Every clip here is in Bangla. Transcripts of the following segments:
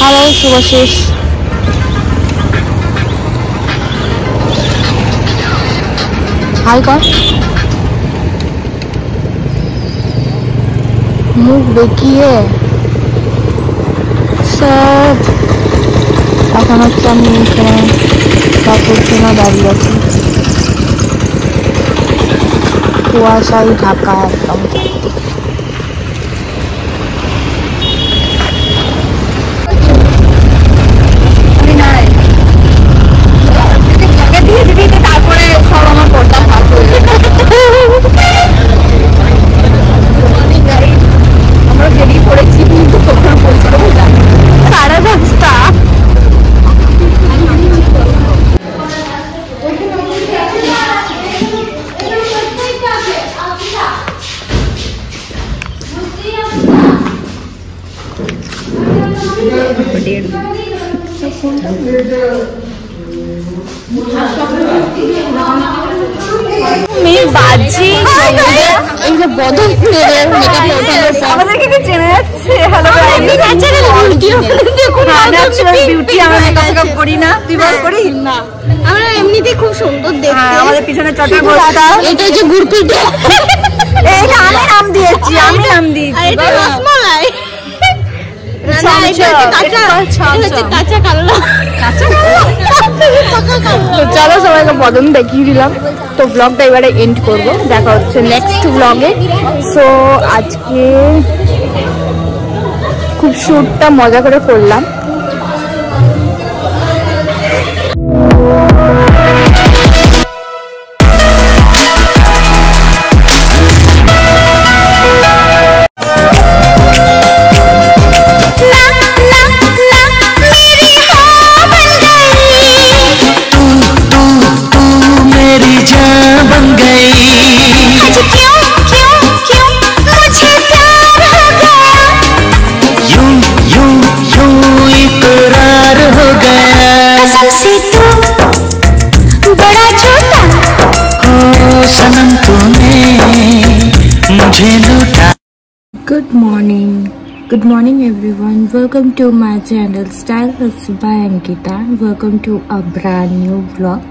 হ্যালো শুভাশিস, হাই কর। মুখ বেঁকিয়ে সব এখন হচ্ছে আমি এখানে কাপড় জন্য দাঁড়িয়ে আছি। কুয়াশায় ঢাকা একদম চারদিক। তারপরে সব আমার পর্দা ফাঁস হয়ে যায়। আমরা বেরিয়ে পড়েছি কিন্তু কোথাও পৌঁছাবো না, সারা রাস্তা। আমাদেরকে কি চেনা যাচ্ছে? করি না, তুই বল করি না। আমরা এমনিতে খুব সুন্দর দেখতে। আমাদের পিছনে চটার বস্তা, এটা হচ্ছে গুড়পিঠ। এইটা আমি নাম দিয়েছি, আমি নাম দিয়েছি। এটা রসমালাই। চলো সবাইকে বদন দেখিয়ে দিলাম। তো ব্লগটা এবারে এন্ড করবো, দেখা হচ্ছে নেক্সট ব্লগে। সো আজকে খুব শ্যুটটা মজা করে করলাম। Good morning everyone, welcome to my channel Style by Ankita. Welcome to a brand new vlog.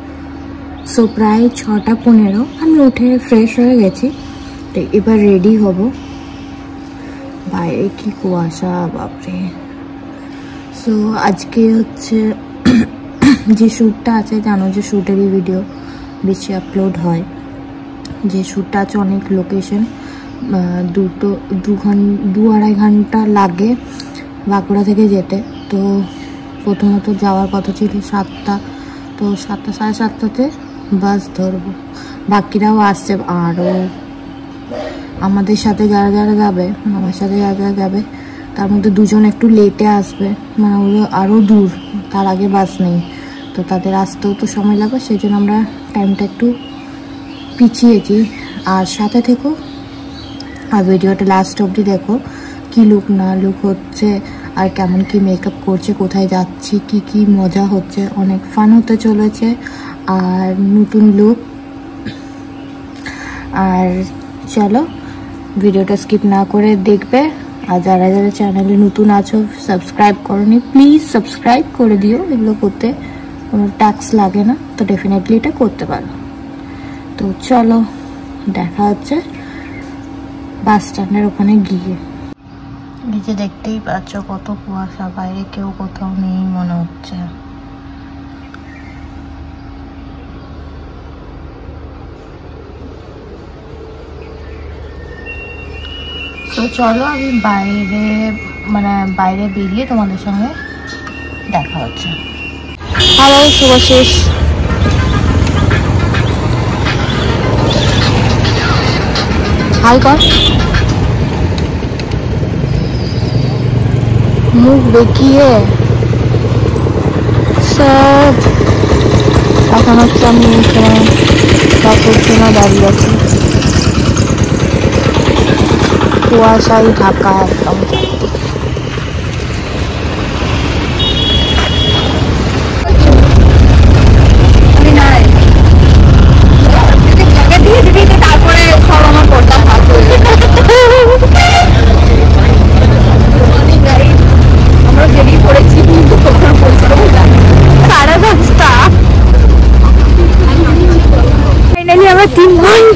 So প্রায় 6:15 আমি উঠে ফ্রেশ হয়ে গেছি, তো এবার রেডি হব। বাইরে কি কুয়াশা, বাপরে। সো আজকে হচ্ছে যে শ্যুটটা আছে, জানো যে শ্যুটেরই ভিডিও বেশি আপলোড হয়। যে শ্যুটটা আছে অনেক লোকেশন, 2-2.5 ঘন্টা লাগে বাঁকুড়া থেকে যেতে। তো প্রথমত যাওয়ার কথা ছিল 7টা, তো 7টা সাড়ে 7টাতে বাস ধরবো। বাকিরাও আসছে, আরও আমাদের সাথে যারা যারা যাবে, আমার সাথে যারা যারা যাবে তার মধ্যে 2জন একটু লেটে আসবে, মানে ওগুলো আরও দূর, তার আগে বাস নেই, তো তাদের আসতেও তো সময় লাগবে। সেই জন্য আমরা টাইমটা একটু পিছিয়েছি। আর সাথে থেকো, আর ভিডিওটা লাস্ট অবধি দেখো, কি লুক না লুক হচ্ছে, আর কেমন কি মেকআপ করছে, কোথায় যাচ্ছি, কি কি মজা হচ্ছে, অনেক ফান হতে চলেছে আর নতুন লুক। আর চলো ভিডিওটা স্কিপ না করে দেখবে। আর যারা যারা চ্যানেলে নতুন আছো, সাবস্ক্রাইব করোনি, প্লিজ সাবস্ক্রাইব করে দিও। এগুলো করতে কোনো ট্যাক্স লাগে না, তো ডেফিনেটলি এটা করতে পারো। তো চলো দেখা হচ্ছে বাস স্ট্যান্ডের ওখানে গিয়ে। নিচে দেখতেই পাচ্ছ কত কুয়াশা, বাইরে কেউ কোথাও নেই মনে হচ্ছে। তো চলো আমি বাইরে বেরিয়ে তোমাদের সঙ্গে দেখা হচ্ছে। হ্যালো শুভাশিস, হাই কর। মুখ বেঁকিয়ে সব এখন হচ্ছে আমি এখানে কাপড় জন্য দাঁড়িয়ে আছি। কুয়াশায় ঢাকা একদম চারদিক। তারপরে সব আমার পর্দা ফাঁস হয়ে যায়। আমরা বেরিয়ে পড়েছি।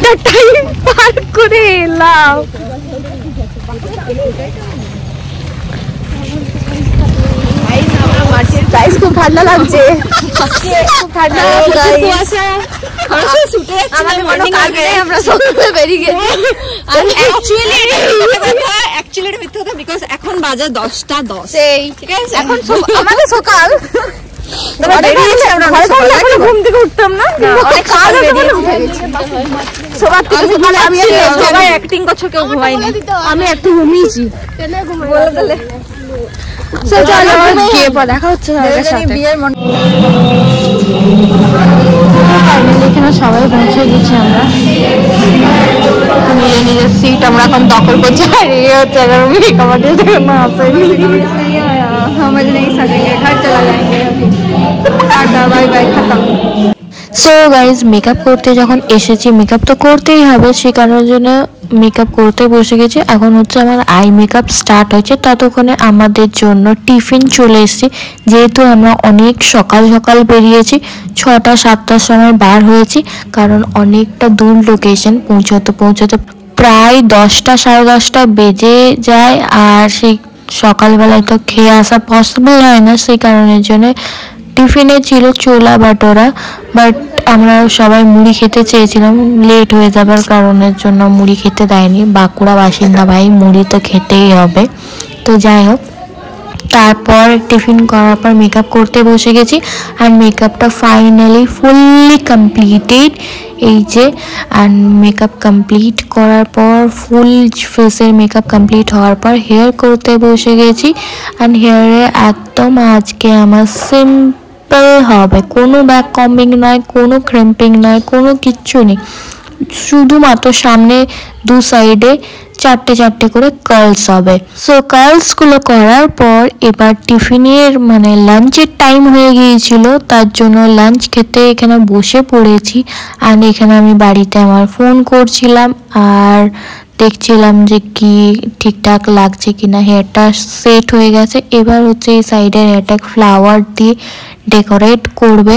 ঘন্টা টাইম পার করে এলাম। খুব ঠান্ডা লাগছে, এখন বাজে 10:10। এখন আমাদের সকাল ঘুম থেকে উঠতাম না, সবাই অ্যাক্টিং করছো, কেউ ঘুমাইনি, আমি একটু ঘুমিয়েছি। দেখা হচ্ছে এখানে সবাই পৌঁছে গেছি আমরা, নিজের নিজের সিট আমরা এখন দখল করছি। আর এই হচ্ছে আমাদের সো গাইজ মেকআপ করতে যখন এসেছি, মেকআপ তো করতেই হবে, সে কারণের জন্য মেকআপ করতে বসে গেছি। এখন হচ্ছে আমার আই মেকআপ স্টার্ট হয়েছে, ততক্ষণে আমাদের জন্য টিফিন চলে এসেছে। যেহেতু আমরা অনেক সকাল সকাল বেরিয়েছি, 6টা-7টার সময় বার হয়েছি, কারণ অনেকটা দূর লোকেশন, পৌঁছাতে প্রায় 10টা-10:30 বেজে যায়। আর সেই সকালবেলায় তো খেয়ে আসা পসিবল হয় না, সেই কারণের জন্য টিফিনে ছিল ছোলা বাটোরা, বাট আমরা সবাই মুড়ি খেতে চেয়েছিলাম, লেট হয়ে যাবার কারণের জন্য মুড়ি খেতে দেয়নি। বাঁকুড়া বাসিন্দা ভাই, মুড়ি তো খেতেই হবে। তো যাই হোক, তারপর টিফিন করার পর মেকআপ করতে বসে গেছি। আর মেকআপটা ফাইনালি ফুললি কমপ্লিটেড, এই যে। অ্যান্ড মেকআপ কমপ্লিট করার পর, ফুল ফেসের মেকআপ কমপ্লিট হওয়ার পর হেয়ার করতে বসে গেছি। অ্যান্ড হেয়ারে একদম আজকে আমার সিম্পল হবে, কোনো ব্যাক কম্বিং নয়, কোনো ক্রিম্পিং নয়, কোনো কিচ্ছু নেই, শুধুমাত্র সামনে দু সাইডে 4টে করে কার্লস হবে। সো কার্লসগুলো করার পর এবার টিফিনের লাঞ্চের টাইম হয়ে গিয়েছিল, তার জন্য লাঞ্চ খেতে এখানে বসে পড়েছি। আর এখানে আমি বাড়িতে আমার ফোন করছিলাম আর দেখছিলাম যে কি ঠিকঠাক লাগছে কিনা। হেয়ারটা সেট হয়ে গেছে, এবার হচ্ছে এই সাইডের হেয়ারটা ফ্লাওয়ার দিয়ে ডেকোরেট করবে।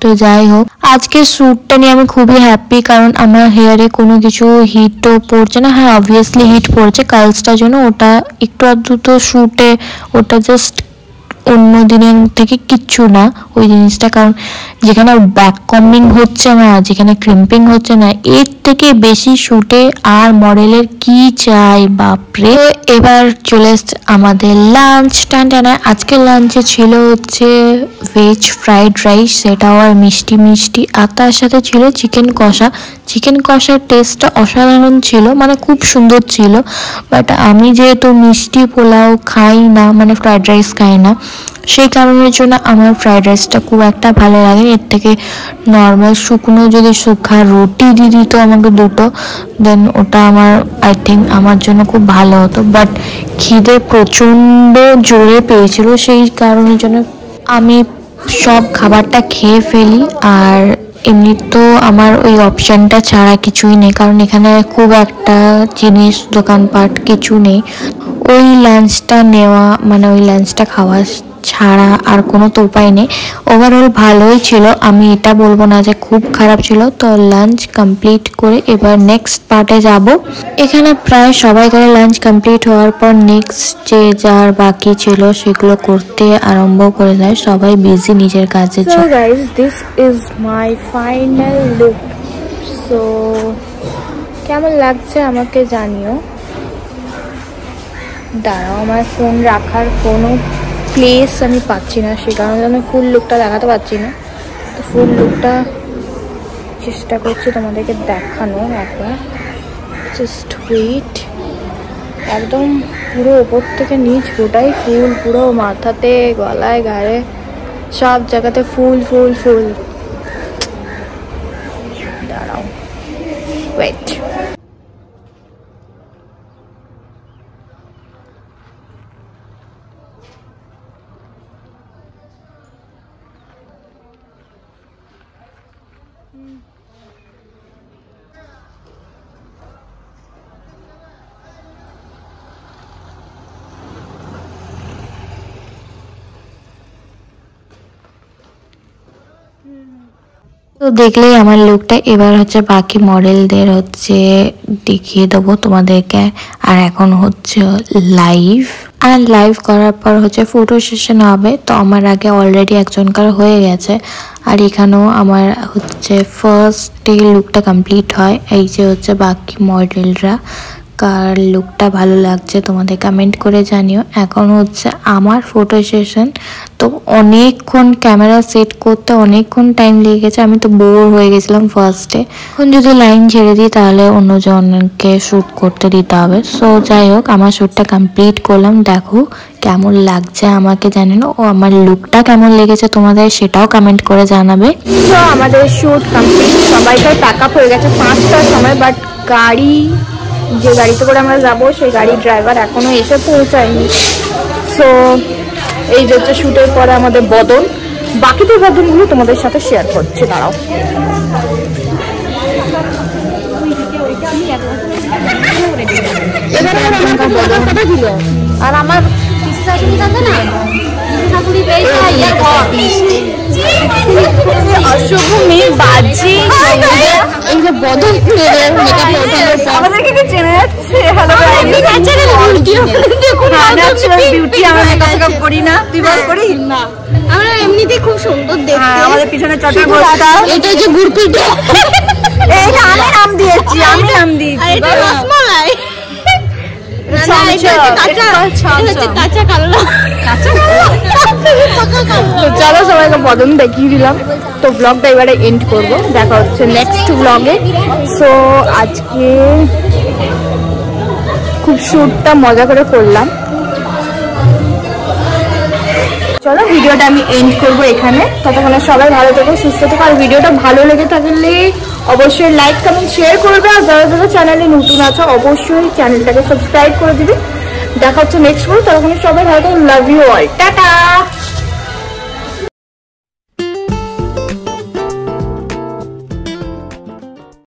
তো যাই হোক, আজকে শ্যুটটা নিয়ে আমি খুবই হ্যাপি, কারণ আমার হেয়ারে কোনো কিছু হিটও পড়ছে না। হ্যাঁ, অবভিয়াসলি হিট পড়ছে কার্লসটার জন্য, ওটা একটু আধটু তো শ্যুটে, ওটা জাস্ট অন্য দিনের থেকে কিচ্ছু না ওই জিনিসটা, কারণ যেখানে ব্যাক কম্বিং হচ্ছে না, যেখানে ক্রিম্পিং হচ্ছে না, এর থেকে বেশি শ্যুটে আর মডেলের কি চাই, বাপরে। এবার চলে এসছে আমাদের লাঞ্চ টানা। আজকের লাঞ্চে ছিল হচ্ছে ভেজ ফ্রাইড রাইস, সেটাও আর মিষ্টি, আর তার সাথে ছিল চিকেন কষা। চিকেন কষার টেস্টটা অসাধারণ ছিল, খুব সুন্দর ছিল। বাট আমি যেহেতু মিষ্টি পোলাও খাই না, ফ্রাইড রাইস খাই না, সেই কারণের জন্য আমার ফ্রাইড রাইসটা খুব একটা ভালো লাগে। এর থেকে নর্মাল শুকনো যদি শুকনো রুটি দিয়ে দিত আমাকে দুটো, দেন ওটা আই থিঙ্ক আমার জন্য খুব ভালো হতো। বাট খিদে প্রচণ্ড জোরে পেয়েছিল, সেই কারণের জন্য আমি সব খাবারটা খেয়ে ফেলি। আর এমনি তো আমার ওই অপশানটা ছাড়া কিছুই নেই, কারণ এখানে খুব একটা জিনিস দোকানপাট কিছু নেই। ওই লাঞ্চটা নেওয়া ওই লাঞ্চটা খাওয়া ছাড়া আর কোনো তো উপায় নেই। ওভারঅল ভালোই ছিল, আমি এটা বলবো না যে খুব খারাপ ছিল। তো লাঞ্চ কমপ্লিট করে এবার নেক্সট পার্টে যাব। এখানে প্রায় সবাই করে লাঞ্চ কমপ্লিট হওয়ার পর নেক্সট যে যার বাকি ছিল সেগুলো করতে আরম্ভ করে দেয়, সবাই বিজি নিজের কাজের জন্য। So guys, this is my final look. So কেমন লাগছে আমাকে জানিও। দাঁড়াও, আমার ফোন রাখার কোনো প্লেস আমি পাচ্ছি না, সে কারণে আমি ফুল লুকটা দেখাতে পারছি না। তো ফুল লুকটা চেষ্টা করছি তোমাদেরকে দেখানোর একবার, জাস্ট ওয়েট। একদম পুরো ওপর থেকে নিচ পুরোটাই ফুল, পুরো মাথাতে, গলায়, গায়ে, সব জায়গাতে ফুল। দাঁড়াও, ওয়েট। তো তো দেখলেই আমার লুকটা। এবার হচ্ছে বাকি মডেলদের হচ্ছে দেখিয়ে দেবো তোমাদেরকে। আর এখন হচ্ছে লাইভ, আর লাইভ করার পর হচ্ছে ফটো সেশন হবে। তো আমার আগে অলরেডি একজনকার হয়ে গেছে, আর এখানেও আমার হচ্ছে ফার্স্ট ডে লুকটা কমপ্লিট হয়। এই যে হচ্ছে বাকি মডেলরা, কার লুকটা ভালো লাগছে তোমাদের কমেন্ট করে জানিও। এখন হচ্ছে আমার ফটো সেশন। তো অনেকক্ষণ ক্যামেরা সেট করতে অনেকক্ষণ টাইম লেগে গেছে, আমি তো বোর হয়ে গেছিলাম ফার্স্টে। এখন যদি লাইন ছেড়ে দিই তাহলে অন্যজনকে শ্যুট করতে দিতে হবে। সো যাই হোক, আমার শ্যুটটা কমপ্লিট করলাম। দেখো কেমন লাগছে আমাকে জানি না, ও আমার লুকটা কেমন লেগেছে তোমাদের সেটাও কমেন্ট করে জানাবে। তো আমাদের শ্যুট কমপ্লিট, সবাইকার প্যাক আপ হয়ে গেছে 5টার সময়। বাট গাড়ি, যে গাড়িতে করে আমরা যাবো সেই গাড়ির ড্রাইভার এখনো এসে পৌঁছায়নি। সো এই যে হচ্ছে শ্যুটের পরে আমাদের বদল। বাকিদের বদলগুলো তোমাদের সাথে শেয়ার করছি, দাঁড়াও। আর আমার অশুভ মেয়ে বাজি এই যে বদল আমাদেরকে কি চেনে যাচ্ছে। হ্যালো বিউটি, আমরা মেকআপ করি না, তুই বল করি না, আমরা এমনিতেই খুব সুন্দর দেখতে। আমাদের পিছনে চটা বস্তা, এটা যে গুড়পিঠে, এইটা আমি নাম দিয়েছি, আমি নাম দিয়েছি। এটা রসমালাই, চলো সবাইকে বদন দেখিয়ে দিলাম। তো ব্লগটা এবারে এন্ড করবো, দেখা হচ্ছে নেক্সট ব্লগে। সো আজকে খুব শ্যুটটা মজা করে করলাম। চলো ভিডিওটা আমি এন্ড করবো এখানে। ততক্ষণে সবাই ভালো থেকো, সুস্থ থেকো। আর ভিডিওটা ভালো লেগে থাকলে অবশ্যই লাইক কমেন্ট শেয়ার করবে। আর যারা যারা চ্যানেলে নতুন আছো অবশ্যই চ্যানেলটাকে সাবস্ক্রাইব করে দিবে। দেখা হচ্ছে নেক্সট ভিডিও, ততক্ষণে সবাই ভালো থেকো। Love you all, tata.